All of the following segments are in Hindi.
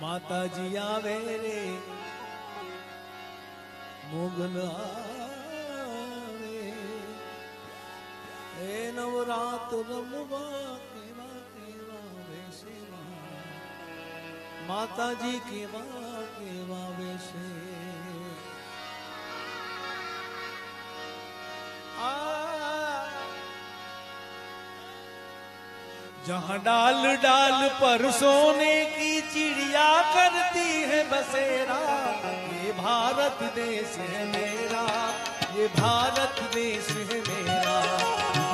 माताजी आवे रे मोगल आवे ए नवरात रमवा केवा केवा वेशे माताजी केवा केवा वेशे जहाँ डाल डाल पर सोने की चिड़िया करती है बसेरा ये भारत देश है मेरा ये भारत देश है मेरा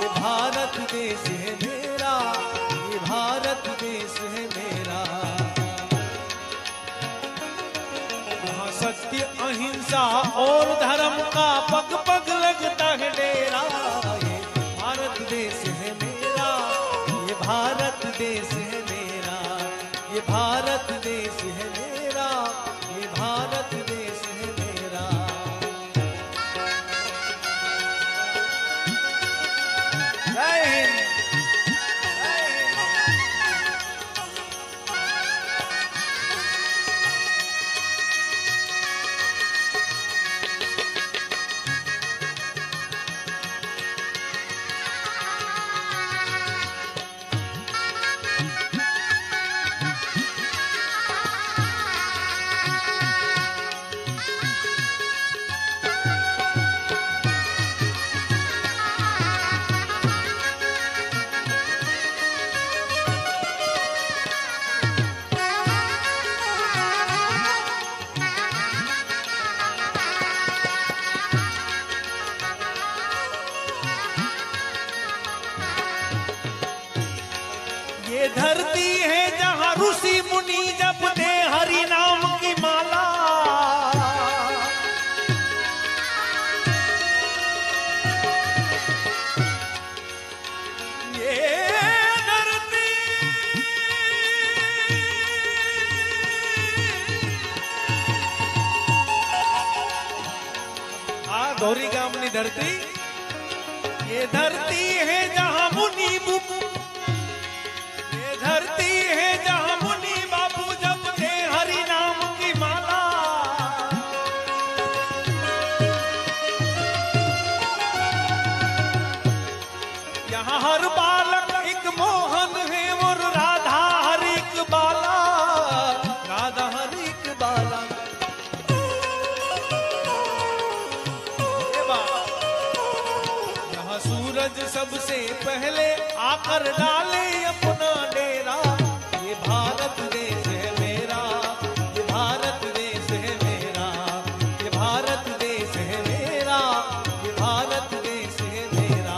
ये भारत देश है मेरा ये भारत देश है मेरा यहाँ सत्य अहिंसा और धर्म का पग पग लगता है डेरा ये भारत देश है मेरा भारत देश है मेरा ये भारत देश है मेरा ये भारत देश है मेरा जय हिंद ये धरती है जहाँ ऋषि मुनि जपते हरि नाम की माला ये धरती गौरी गामनी धरती ये धरती है जहाँ मुनि धरती है जहाँ मुनि बाबू जपते हरि नाम की माला यहाँ हर बालक एक मोहन है और राधा हर एक बाला राधा हर एक बाला यहाँ सूरज सबसे पहले आकर डाले अपना डेरा ये भारत देश है मेरा ये भारत देश है मेरा ये भारत देश है मेरा ये भारत देश है मेरा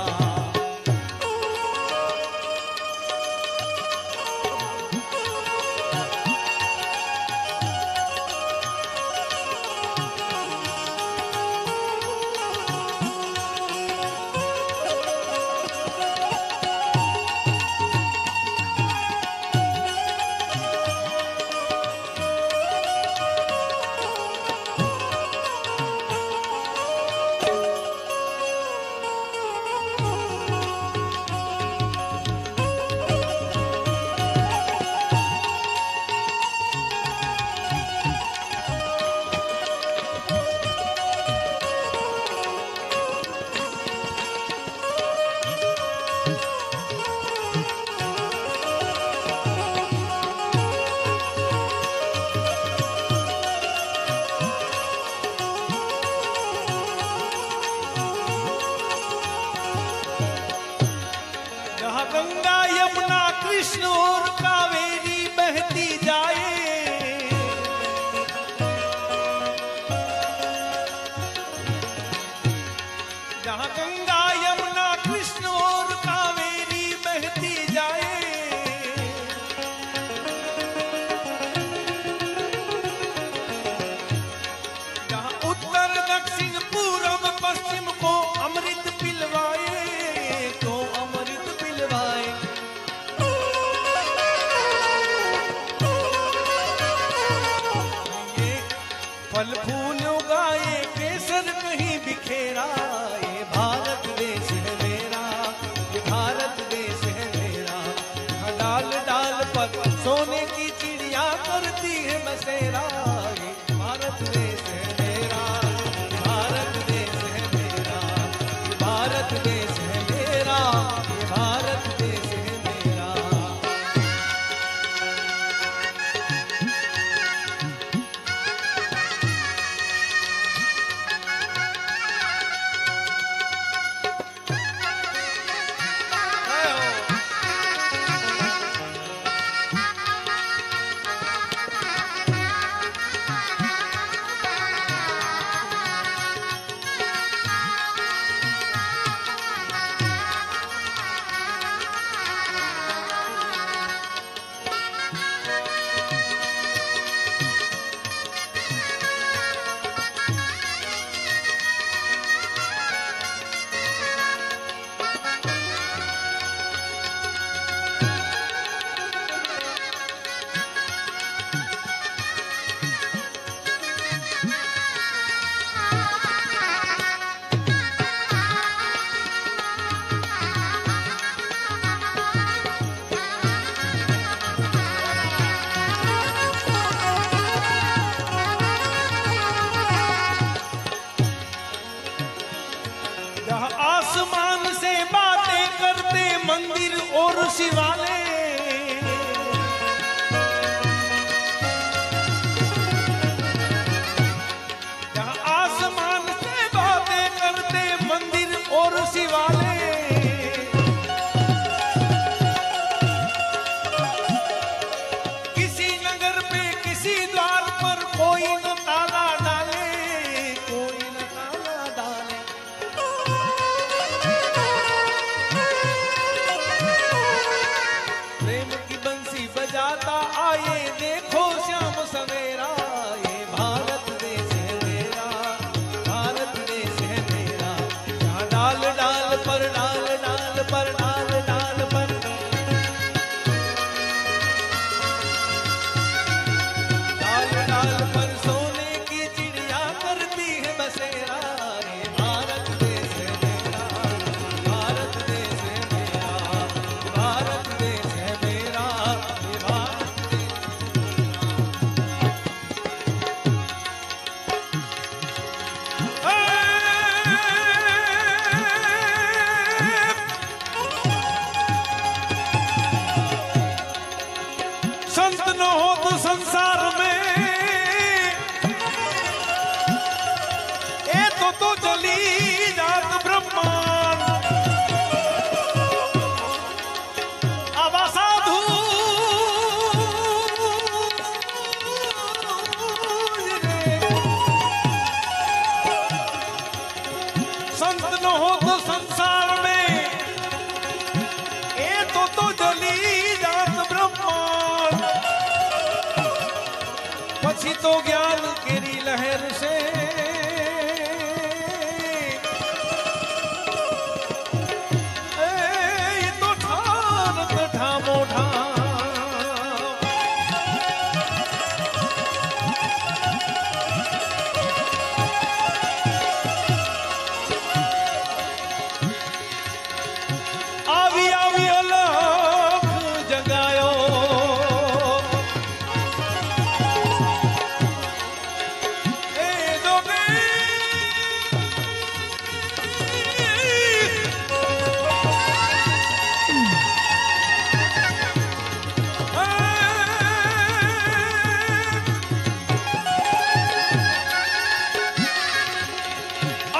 करती है बसेरा। ये भारत देश है मेरा, भारत देश है मेरा, भारत देश है मेरा, भारत देश है मेरा। आसमान से बातें करते मंदिर और शिवालय, जहाँ आसमान से बातें करते मंदिर और शिवालय, किसी नगर पे किसी द्वार पर कोई न ताला डाले, कोई न ताला डाले। प्रेम की बंसी बजाता आए देखो श्याम सवेरा। ये भारत देश है मेरा, भारत देश है मेरा, यहाँ डाल डाल पर डाल डाल पर डाल डाल पर डाल डाल पर सोने की चिड़िया करती है बसेरा। ये भारत देश है मेरा, भारत देश है मेरा, भारत देश है मेरा, ये भारत देश। संत न हो तो संसार में ए तो चली जात ब्रह्मांड। अब साधु संत न हो तो संसार में ए तो चली जात ब्रह्मांड। पछी तो ज्ञान केरी लहर से ए तो ठानत ठामो ठाम। आवी आवी अलख जगायो, ए जोगे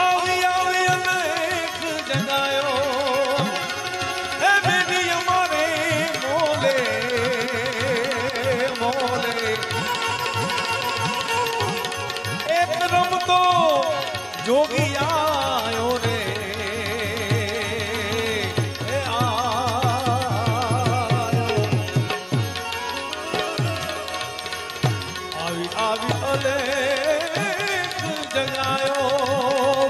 आवी आवी अलख जगायो, ए बेटी हमारे मोले मोले। एक रम तो जोगी आयो रे, ए आयो। आवी आवी अलख जगायो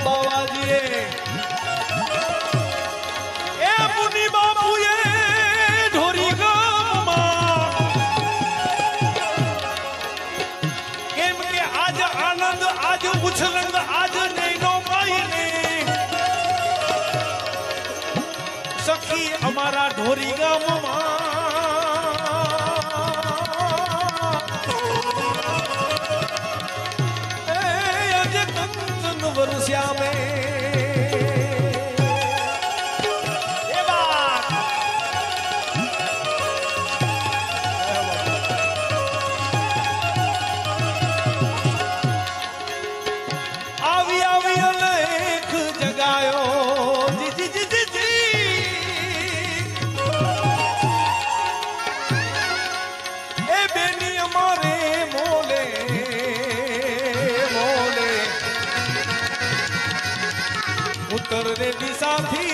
बाबाजी ए मुनि बाबू ये ढोरी गामમાં કેમ કે આજ આનંદ આજ ઉછલંગ આજ નૈનો પાઈને સખી અમારા ઢોરી ગામમાં रे साथी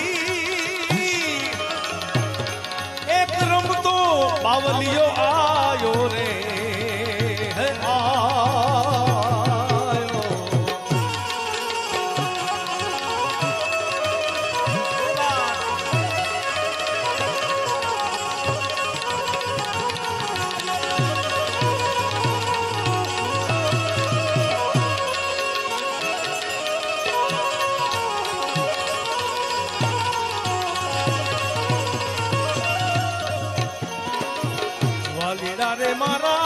एक रमतो बावलियो आयो रे आयो। वालीड़ा रे मारा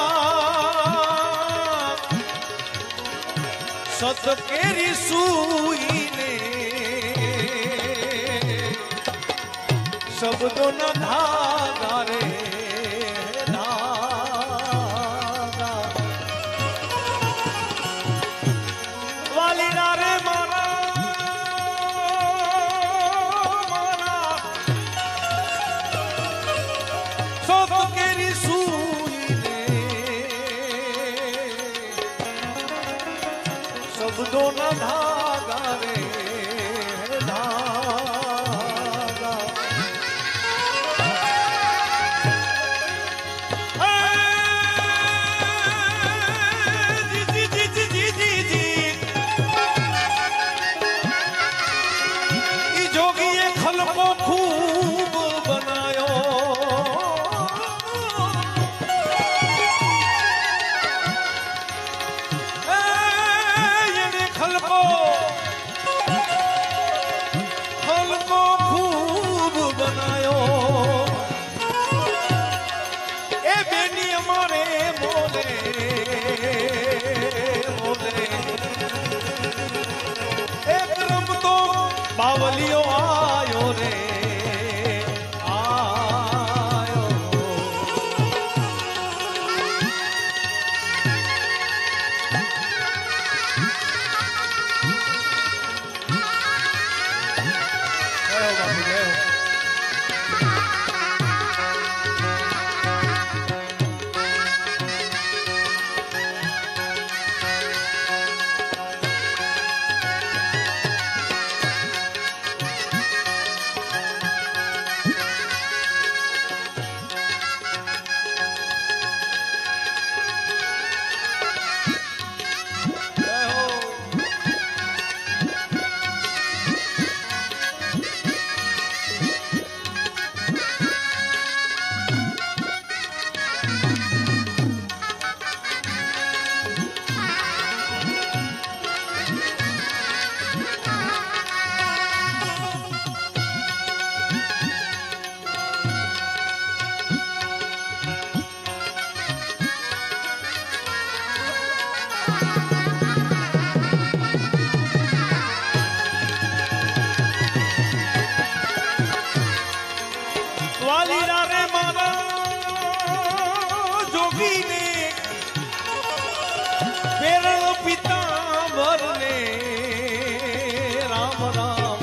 सत केरी सुई ने शब्दों न धागा रे धागा। वालीड़ा रे मारा मारा सत केरी सुई ने शब्दों न धागा रे धागा। जी जी जी जी जी जी ई जोगीए खलको खूब बनायो खलको खलको खूब बनायो ए बेनी हमारे मोले मोले एक रम तो बावलियो आयो रे आयो। वालीड़ा रे मारा जोगी ने पेरण पीतांबर ने राम राम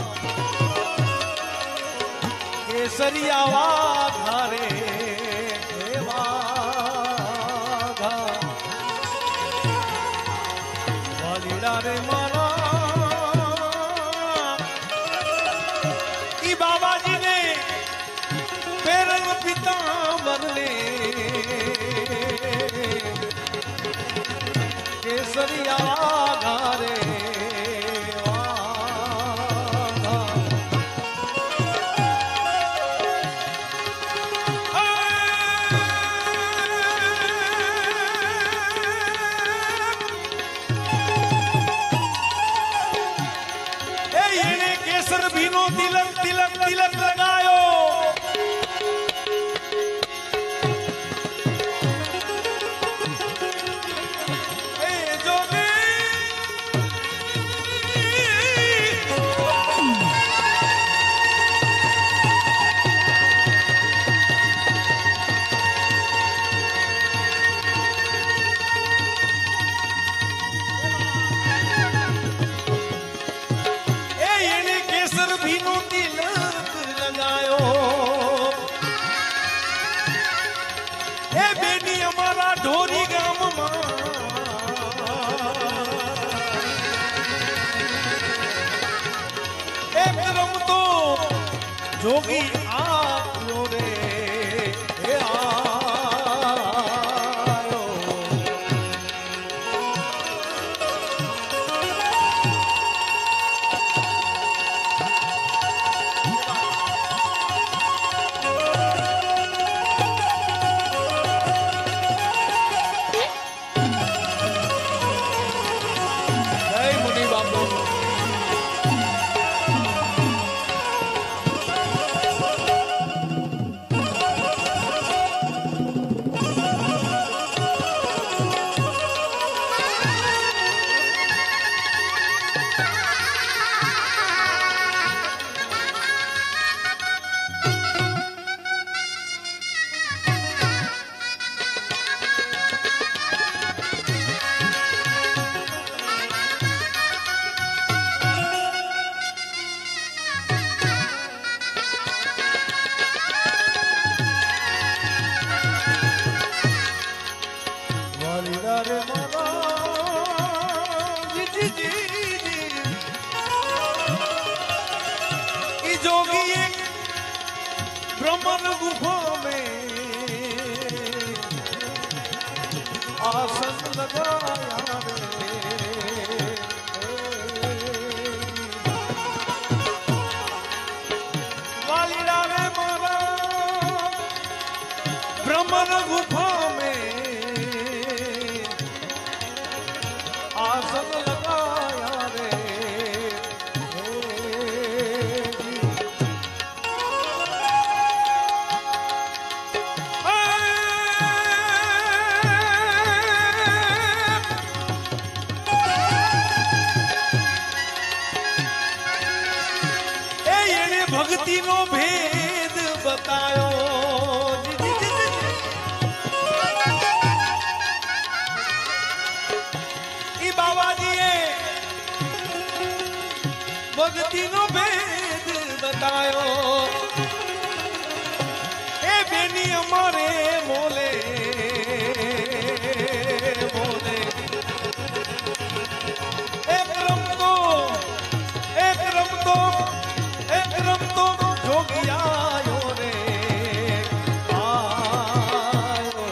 केसरिया वाघा रे वाघा। वालीड़ा रे मारा ई बाबा जी ने पेरंग पीतांबर ने केसरिया घारे वाघा। ए येने केसर भीनो तिलक तिलक तिलक लगायो ढोरी गाम एकदम जोगी आयो रे हे आयो। जय मुनि बाबू। जोगी एक ब्रह्मन गुफा में आसन लगाया रे। वालीरा रे मारा ब्रह्मन गुफा में आसन लगाया रे। भक्ति नो भेद बतायो ई बाबा जी भक्ति नो भेद बतायो। ए बेनी हमारे मोले मोले एक रम तो जोगी आयो रे आयो।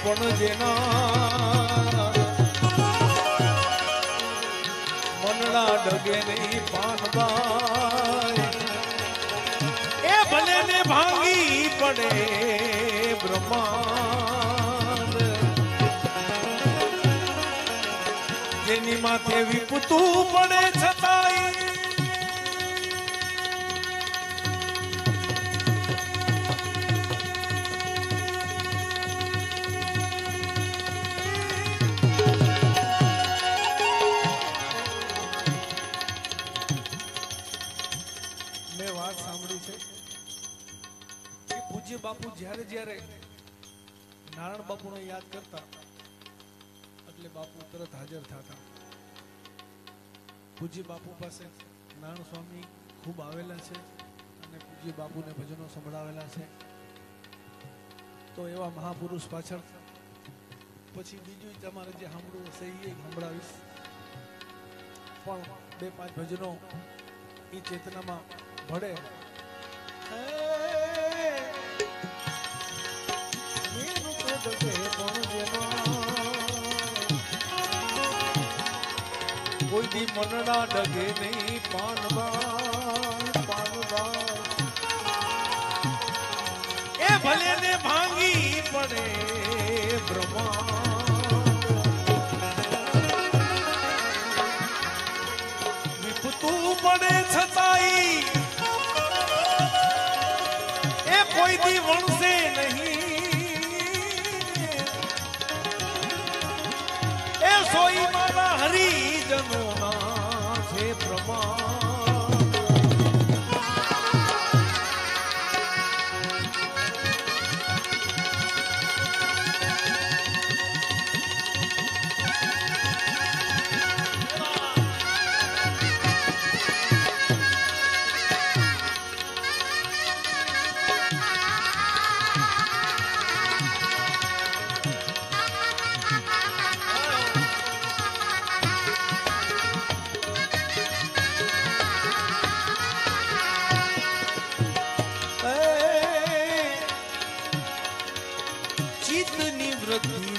પણ જેના મનડા ડગે નહીં પાનબાઈ એ ભલે ને ભાંગી પડે બ્રહ્માંડ જેની માથે વિપતું પડે છતાંય બાપુ જ્યારે જ્યારે નારાયણ બાપુને યાદ કરતા એટલે બાપુ તરત હાજર થતા. પૂજ્ય બાપુ પાસે નારાયણ સ્વામી ખૂબ આવેલા છે અને પૂજ્ય બાપુને ભજનો સંભળાવેલા છે. તો એવા મહાપુરુષ પાછળ પછી બીજું તમારે જે સાંભળવું હશે એ સંભળાવીશ, પણ 2-5 ભજનો એ ચેતનામાં ભળે. કોઈ દી મનડા ડગે નહીં પાનબા એ ભલે ને ભાંગી પડે બ્રહ્માંડ વિપતું પડે છતાંય એ કોઈ દી વણશે નહીં એ સોઈ મારા હરિજનોના છે પ્રમાણ.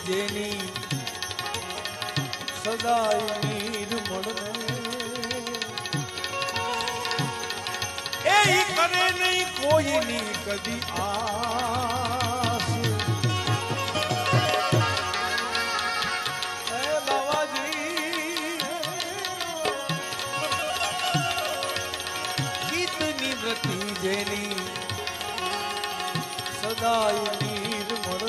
જેની સદાય નિર્મળ એ કરે નહીં કોઈની કદી આસ. એ બાવાજી ચિત્તની વૃત્તિ જેની સદાય નિર્મળ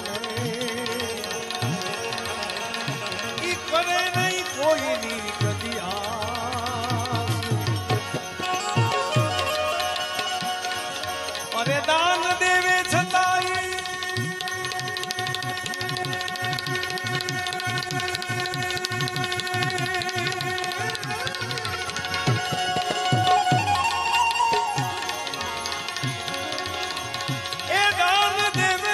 કરે નહીં કોઈની કદી આસ. અરે દાન દેવે છતાંય એ દાન દેવે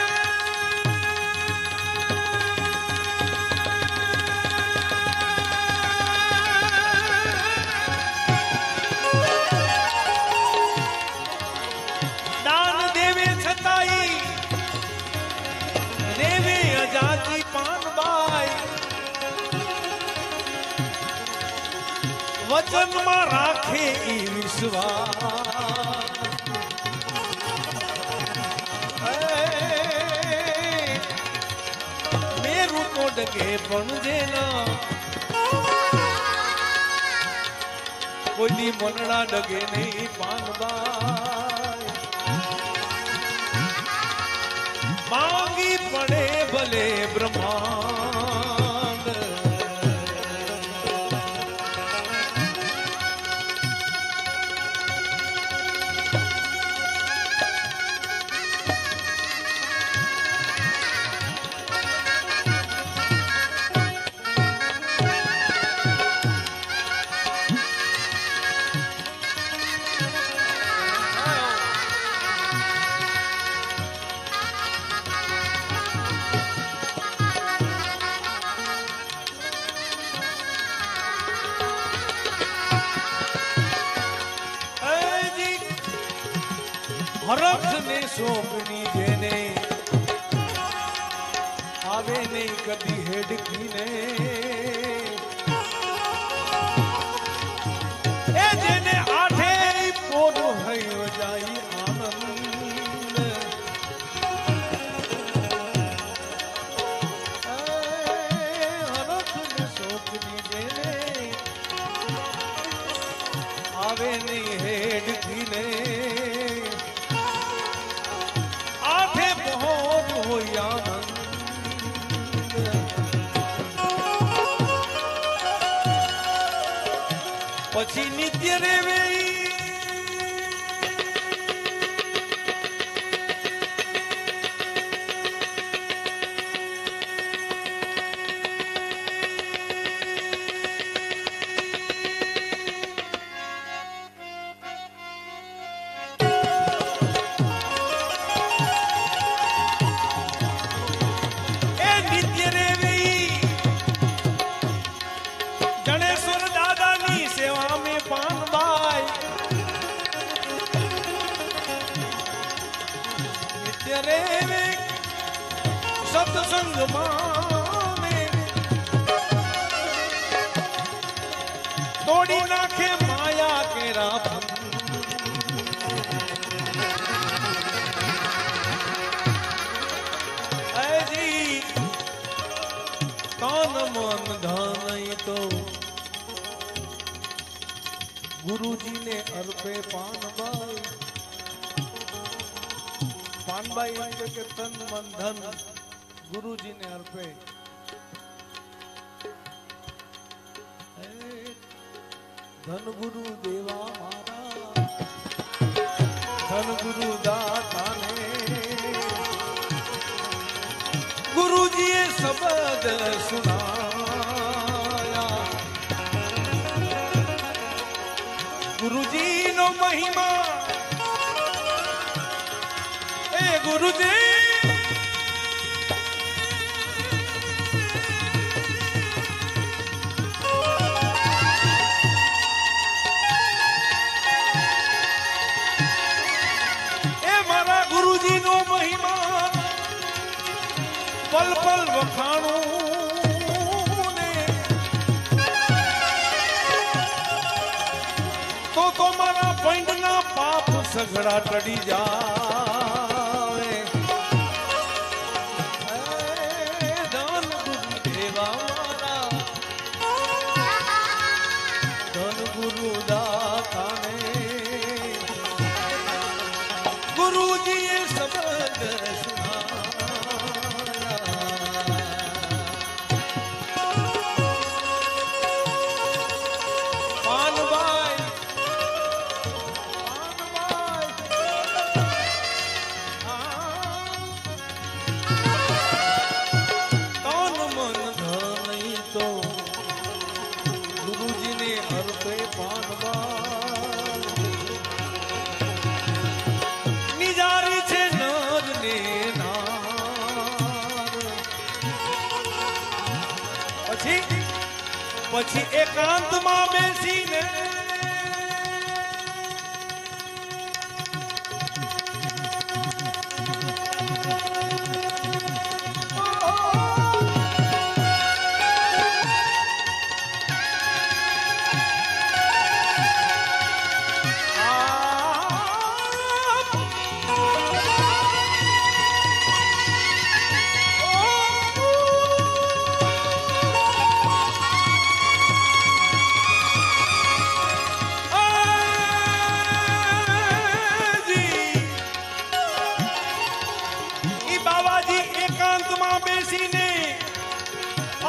જાતિ પાનબાઈ વચનમાં રાખે ઈ વિશ્વાસ. મેરું તો ડગે પણ જેના કોઈ મનડા ડગે નહીં પાનબાઈ માંગી પડે ભલે બ્રહ્માંડ. હરખ ને શોકની જેને આવે નહીં કદી હેડકીને એ જેને આઠે પોર હૈયો જાય આનંદ હરખ ને શોકની જેને આવે નહીં હેડકીને આઠે પહોર હોય આનંદ પછી નિત્ય રેવે સત્સંગ માને તોડી નાખે માયા કેરા જી તન મન ધન તો ગુરુજીને અર્પે પાનબાઈ પાનબાઈ એમ કે તન મન ધન गुरुजी ने अर्पे धन गुरु देवा मारा धन गुरु दाता ने गुरुजी ये शब्द सुनाया गुरुजी नो महिमा ए गुरुदेव पल पल वखाणू ने तो मारा पंड ना पाप सगड़ा टड़ी जावे धन गुरु देवा मारा धन गुरु दाता ने गुरुजी ये शब्द પછી એકાંતમાં બેસીને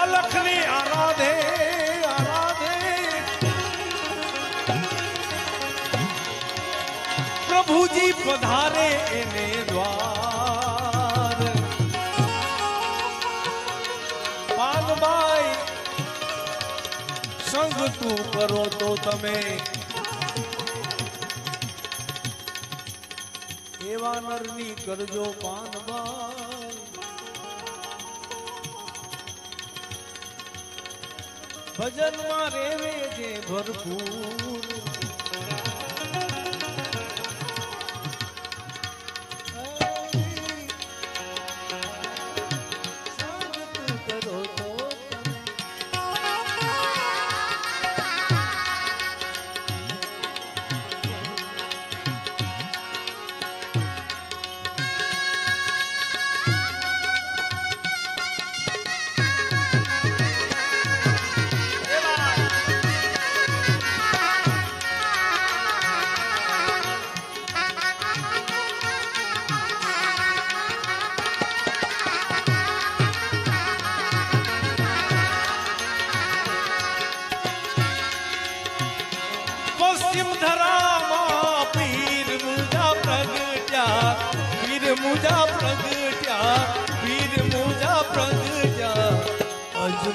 अलखने आराधे आराधे प्रभु जी पधारे एने द्वार पानबाई संग तू करो तो तमे एवा नरनी करजो पानबाई भजन में रेवे जे भरपूर संग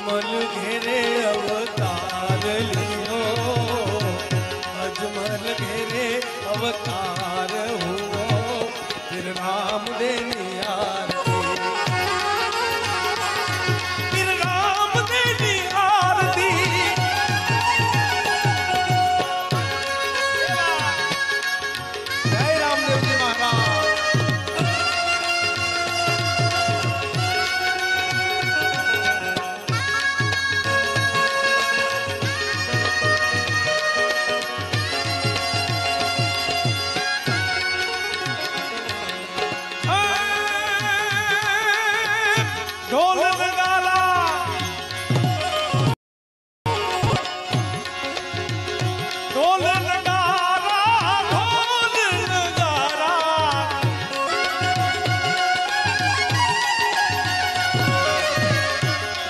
अजमल घेरे अवतार लियो, अजमल घेरे अवतार हुओ, फिर राम देनी आरती, फिर राम देनी आरती। जय रामदेव जी महाराज। ढोल नगारा, ढोल नगारा, ढोल नगारा,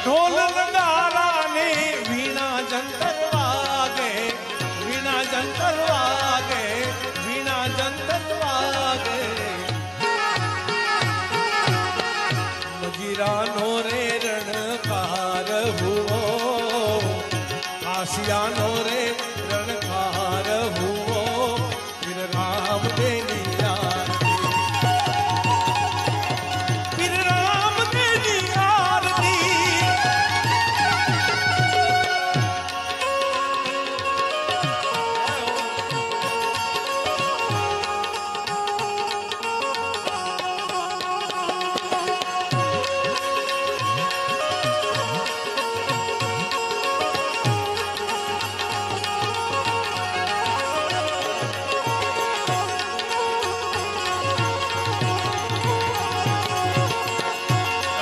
ढोल नगारा ने वीणा जंतर वागे, वीणा जंतर वागे, वीणा जंतर वागे। मजीरानो रे रणकार हुओ, आसियानो रे रणकार हुओ, फिर राम देनी आरती, फिर राम देनी आरती।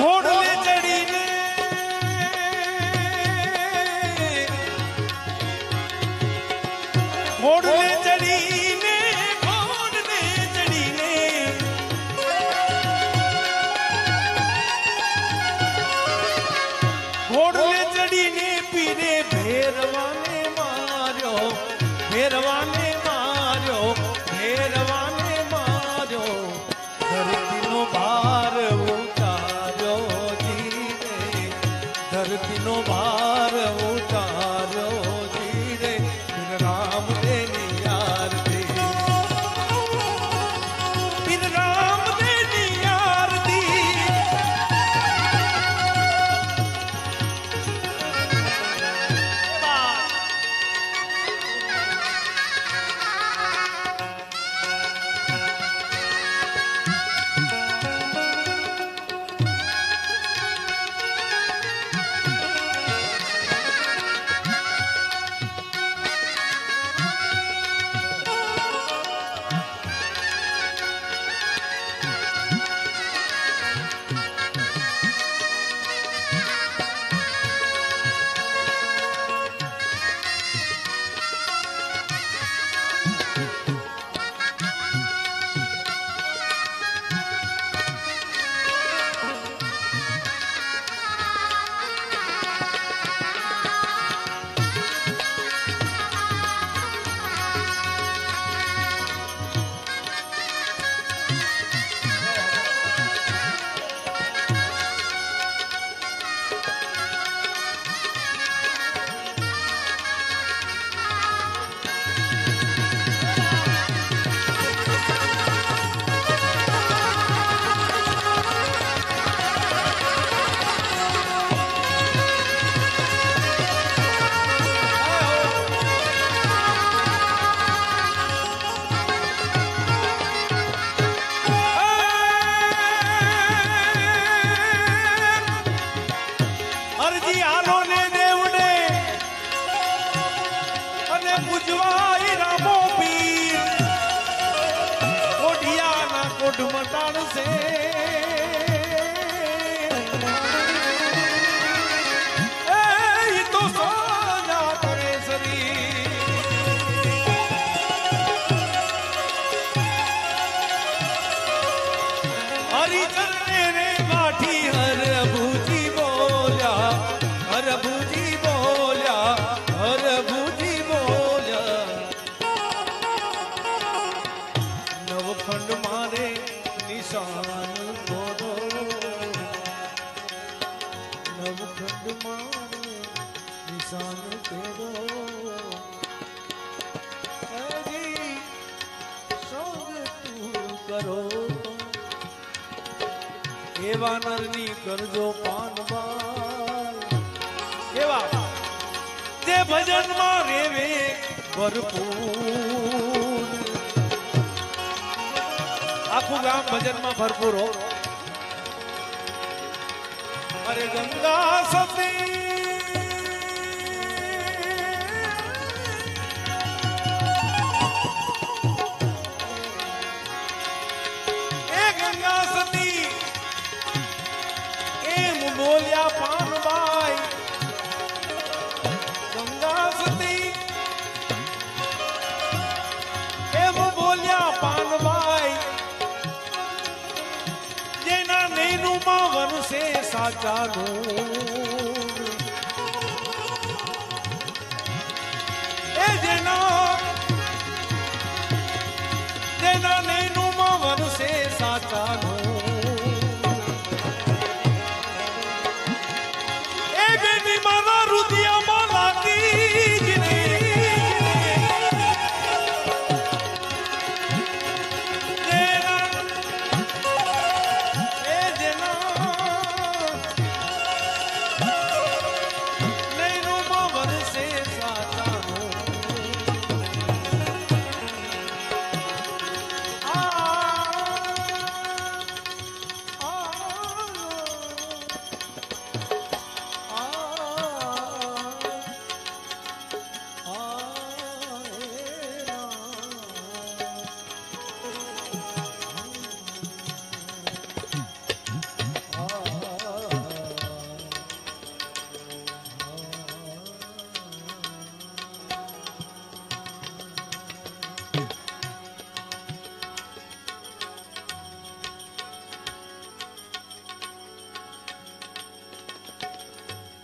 घोड़ले चढ़ी ने, घोड़ले चढ़ी ने, घोड़ले चढ़ी ने, घोड़ले चढ़ी ने पीरे भेरवा ने मार्यो, भेरवा ने मार्यो, भेरवा ने मार्यो, धरती नो भार उतार्यो जीरे, धरती नो भार उतार्यो जीरे, फिर राम देनी आरती, फिर राम देनी आरती। मटान से तो साजा करे शरीर हरी चलने रे माठी हर अबूजी बोला हर अबूजी बोला हर अबूजी बोला नवखंड मारे निशान को मेरो जी संग तू करो एवा नरनी करजो पानबाई एवा जे भजन में रेवे भरपूर आखू गाम भजन में भरपूर हो अरे गंगा सती ए गंगा सती एम बोलिया पानबाई गंगा सती एम बोलिया पानबाई जेना नैनु मावन से साचा नूर ए जेना जेना नैनु मावन से साचा नूर ए बेटी मारा रुदिया माला की जिने जेना ए जेना नैनु मावन से साचा नूर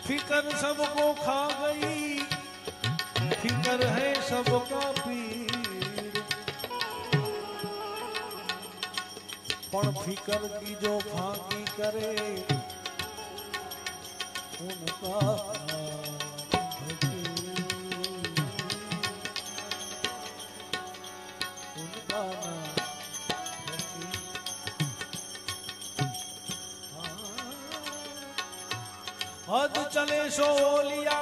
फिकर सबको खा गई फिकर है सबका पीर पण फिकर की जो फाकी करे उनका उनका हद चले सो लिया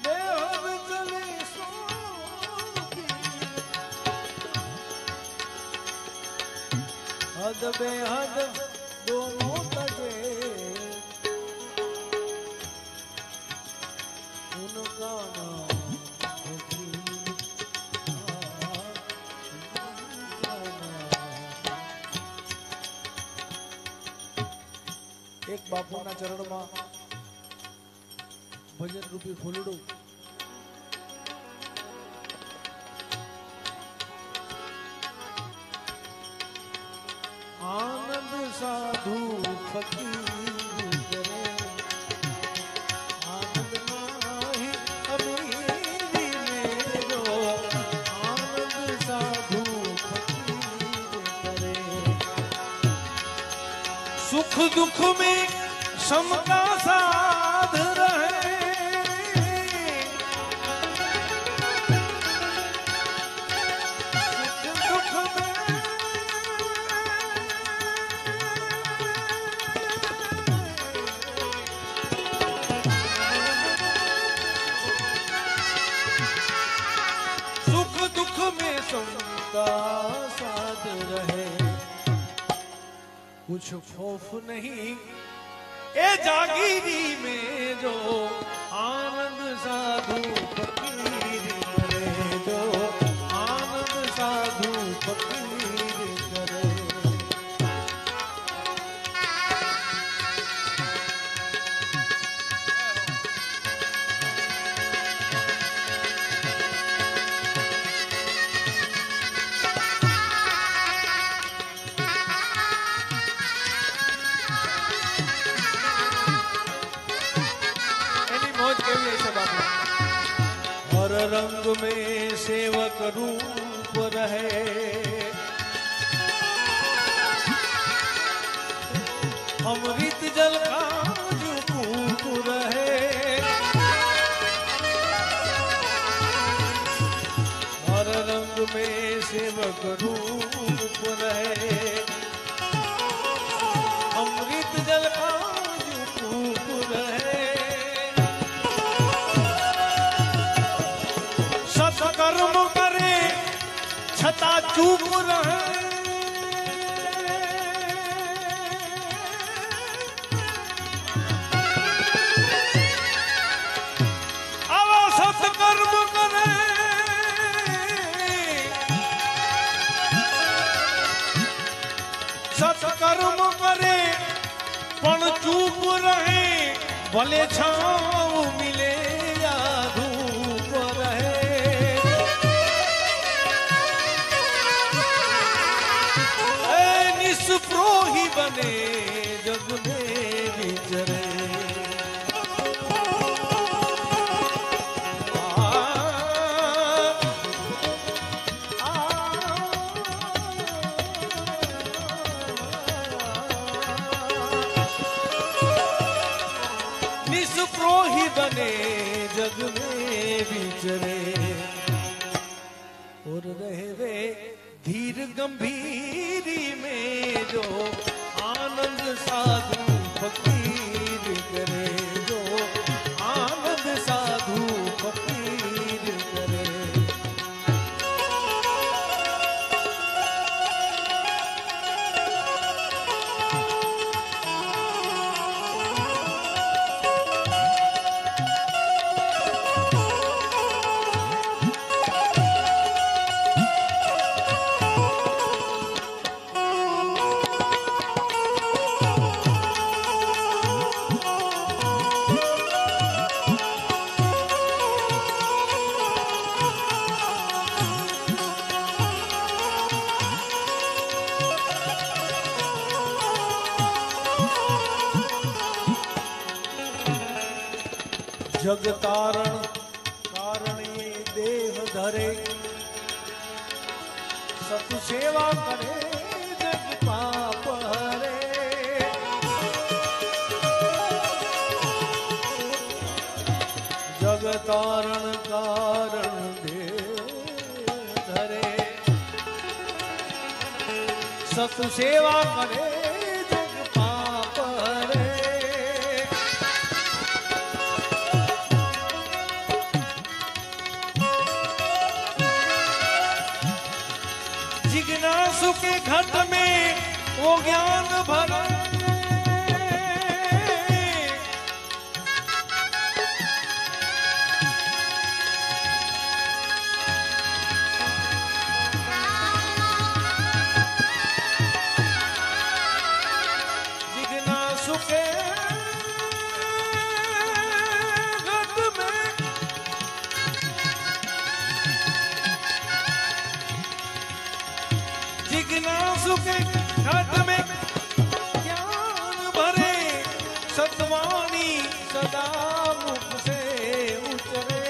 बेहद चले सो हद बेहद दोनों तजे उनका नाम एक बापूना चरण में भजन रूपी फूलड़ू आनंद साधु फकीर करे आनंद नाही अमीरी मेरो आनंद साधु फकीर करे सुख दुख में समता साध रहे सुख दुख में सुख दुख में समता साध रहे कुछ खौफ नहीं ए जागीरी में जो आनंद साधु फकीर करे जो आनंद साधु फकीर करे हर रंग में सेवक रूप रहे अमृत जल का जो कूप रूप रहे, अमृत जल का रूप रहे। सत्कर्म करे छता चूक रहे, अब सत्कर्म करे सत्कर्म करे पण चूप रहे, भले छाँव मिले या धूप रहे। निस्पृही बने जग में विचरे, निस्पृही बने जग में विचरे, और रहे वे धीर गंभीरी में जो आनंद साधु फकीर करे, जो आनंद साधु फकीर करे। जग तारण कारण ये देह धरे, सतु सेवा करे जग पाप हरे। जग तारण कारण देह धरे, सतु सेवा करे जग पाप हरे। जिज्ञासु के घट में वो ज्ञान भरा, जिज्ञासु के घट में जिज्ञासु के घट में ज्ञान भरे, सतवाणी सदा मुख से उतरे।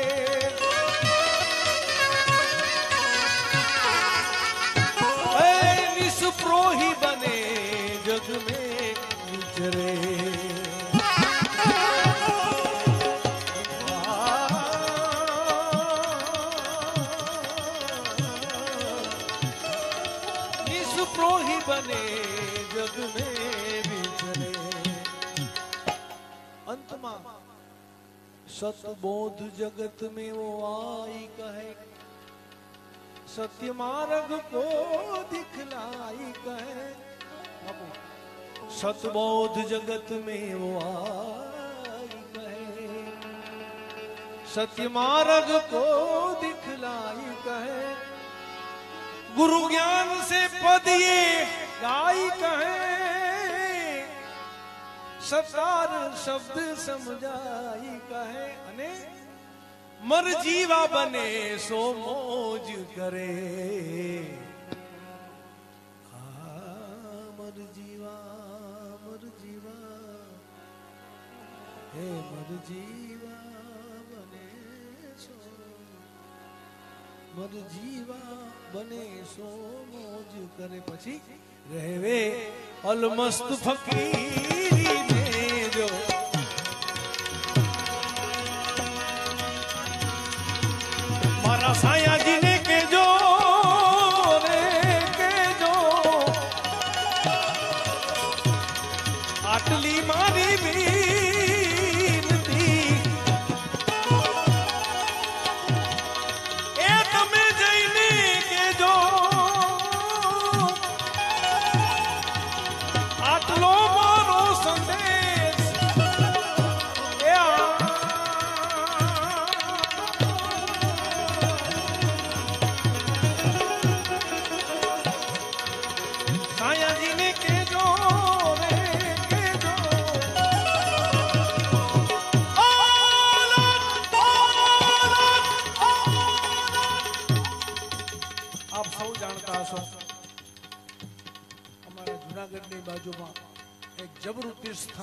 निस्पृही बने जग में विचरे, निस्पृही बने जग में विचरे। अंतमा सतबोध जगत में वो आई कहे, सत्य मार्ग को दिखलाई कहे। सतबोध जगत में वो आई कहे, सत्य मार्ग को दिखलाई कहे। गुरु ज्ञान से पद ये गाई कहे, सतार शब्द समझाई कहे। अने मर जीवा बने सो मौज करे, मर जीवा हे मर जीवा बने सो, मर जीवा बने सो मौज करे। પછી રહેવે અલમસ્ત ફકીરી ને જો, મારા સાયાજી ને કેજો રે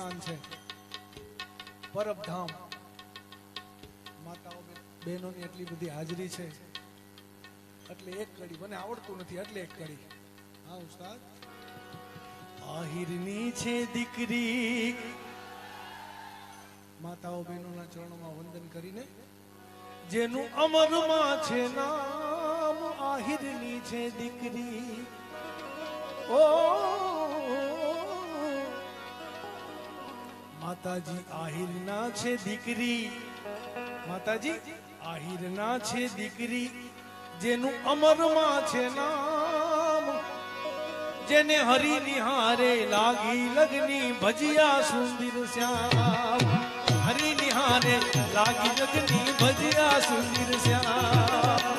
સ્થાન છે પરબધામ. માતાઓ બહેનોની એટલી બધી હાજરી છે એટલે એક કડી મને આવડતું નથી એટલે એક કડી. હા ઉસ્તાદ. આહિરની છે દીકરી. માતાઓ બહેનોના ચરણોમાં વંદન કરીને જેનું અમરમાં છે નામ આહિરની છે દીકરી. ઓ માતાજી આહિરના છે દીકરી. માતાજી આહિરના છે દીકરી જેનું અમરમાં છે નામ. જેને હરી નિહારે લાગી લગની ભજિયા સુંદર શ્યામ. હરી નિહારે લાગી લગની ભજિયા સુંદર શ્યામ.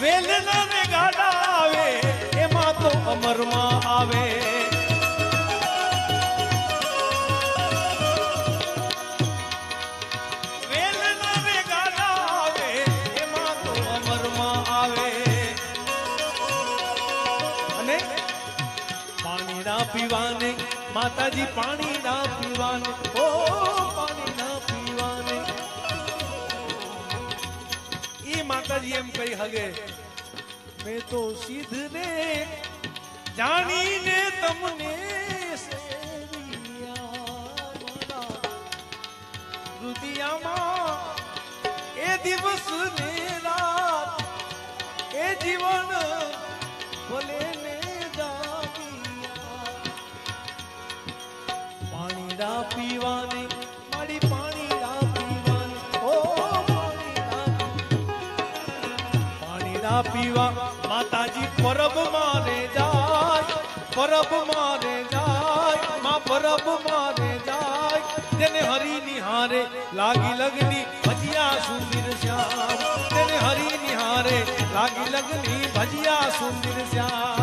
વેલના ને ગાડા આવે એમાં તો અમરમાં આવે. વેલના ને ગાડા આવે એમાં તો અમરમાં આવે. અને પાણી ના પીવાને માતાજી પાણી ના પીવાને. ઓ પાણી ના પીવાને ઈ માતાજી એમ કહી હગે मैं तो सिद्ध रे जानी ने तमने रुदिया ए दिवस ने रात ए जीवन बोले ने पानी रा पीवाने माड़ी पानी रा पीवाने. ओ पानी रा पीवा माताजी परब माने जाय. परब माने जाय मां परब माने जाय. जेने हरी निहारे लागी लगनी भजिया सुंदर श्याम. जेने हरी निहारे लागी लगनी भजिया सुंदर श्याम.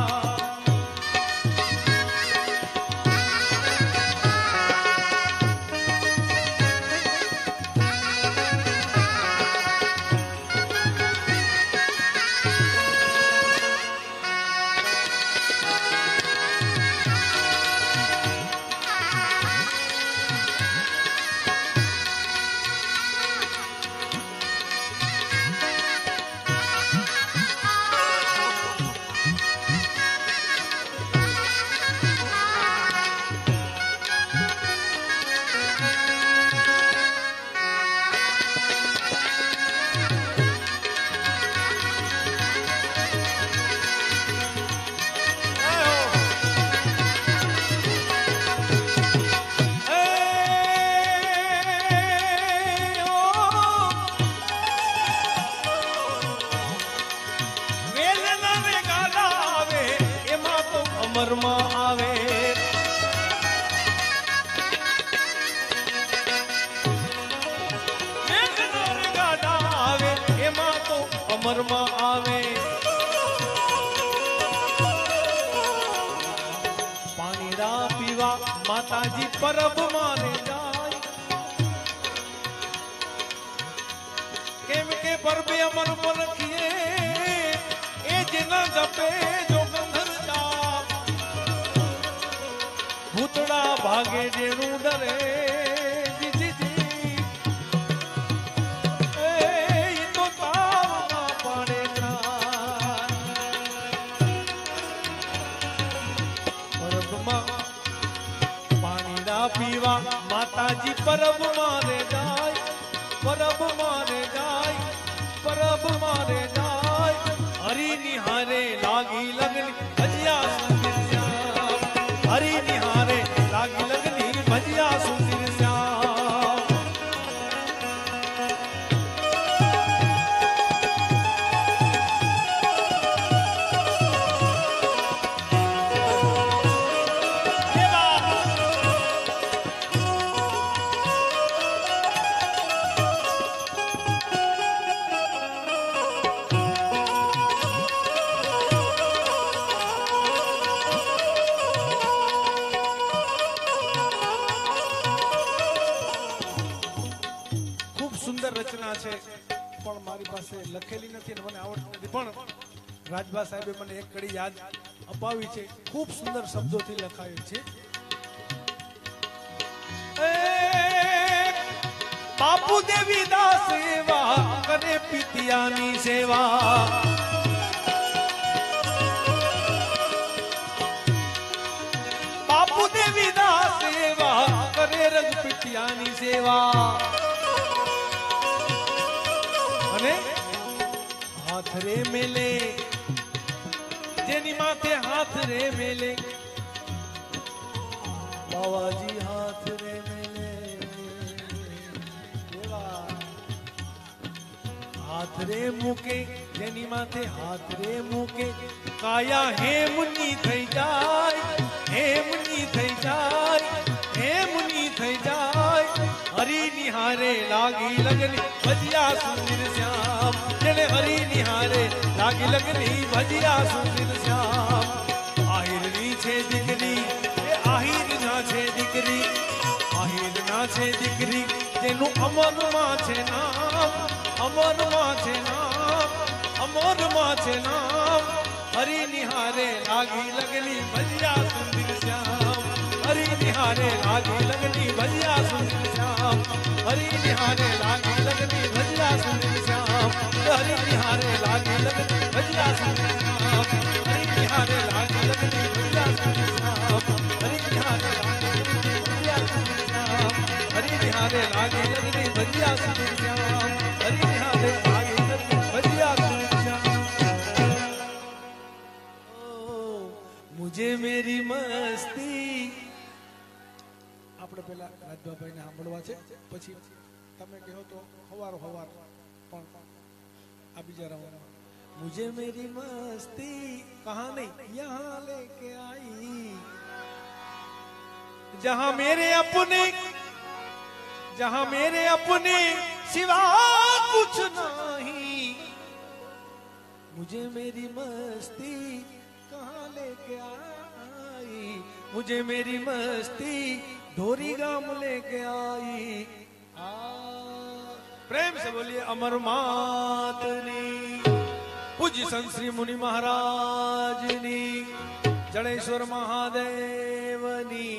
અમરમાં આવે. ગાડા આવે એમાં તો અમરમાં આવે. પાણી રા પીવા માતાજી પરબ માને જાય. કેમ કે પરબે અમર પર રખીએ એ જેના જપે જો ભૂતડા ભાગે જેનું ડરે. એ તો તાવમાં પડે પરબમાં પાણી ના પીવા માતાજી પરબ મારે જાય. પરબ મારે જાય. પરબ મારે જાય. હરી નિહારે લાગી લગની ભજિયા સુંદર શ્યામ. હરી નિહારે લાગી લગની ભજિયા સુંદર શ્યામ. પણ મારી પાસે લખેલી નથી અને મને આવડતી નથી, પણ રાજભા સાહેબે મને એક કડી યાદ અપાવી છે, ખૂબ સુંદર શબ્દોથી લખાયું છે। બાપુ દેવીદાસ સેવા કરે પિતિયાની સેવા, બાપુ દેવીદાસ સેવા કરે રજપિટિયાની સેવા, અને હાથ રે મેલે જેની માથે હાથ રે મેલે, બાવાજી હાથ રે મેલે हाथ रे मुके जेनी माथे हाथ रे मुके, काया हेमनी थई जाय, हेमनी थई जाय, हेमनी थई जाय। हरि निहारे लागी लगनी भजिया सुंदर श्याम, जेने हरि निहारे लागी लगनी भजिया सुंदर श्याम। आहिरनी छे दीकरी ए आहिर ना छे दीकरी, आहिर ना छे दीकरी जेनु अमर मां छे नाम, अमर मां छे नाम, अमर मां छे नाम। हरि निहारे लागी लगनी भजिया सुंदर श्याम, हरि निहारे लागी लगनी भजिया सुंदर श्याम, हरि निहारे लागी लगनी भजिया सुंदर श्याम, हरि निहारे लागी लगनी भजिया सुंदर श्याम, हरि निहारे लागी लगनी भजिया सुंदर श्याम, हरि निहारे लागी लगनी भजिया सुंदर श्याम, हरि निहारे लागी लगनी भजिया सुंदर श्याम, हरि निहारे लागी लगनी भजिया सुंदर श्याम। मुझे मेरी मस्ती, આપણે પેલા રાજભાભાઈને સાંભળવા છે, પછી તમે કહો તો હવારો હવાર પણ આ બીજા રાઉન્ડમાં। मुझे मेरी मस्ती कहाँ नहीं यहाँ लेके आई, जहाँ मेरे अपने, जहाँ मेरे अपने सिवा कुछ नहीं। मुझे मेरी मस्ती कहाँ लेके आई, मुझे मेरी मस्ती ढोरी गाम लेके आई। प्रेम से बोलिए अमर मातनी, पूज्य संत श्री मुनि महाराज नी, जड़ेश्वर महादेवनी।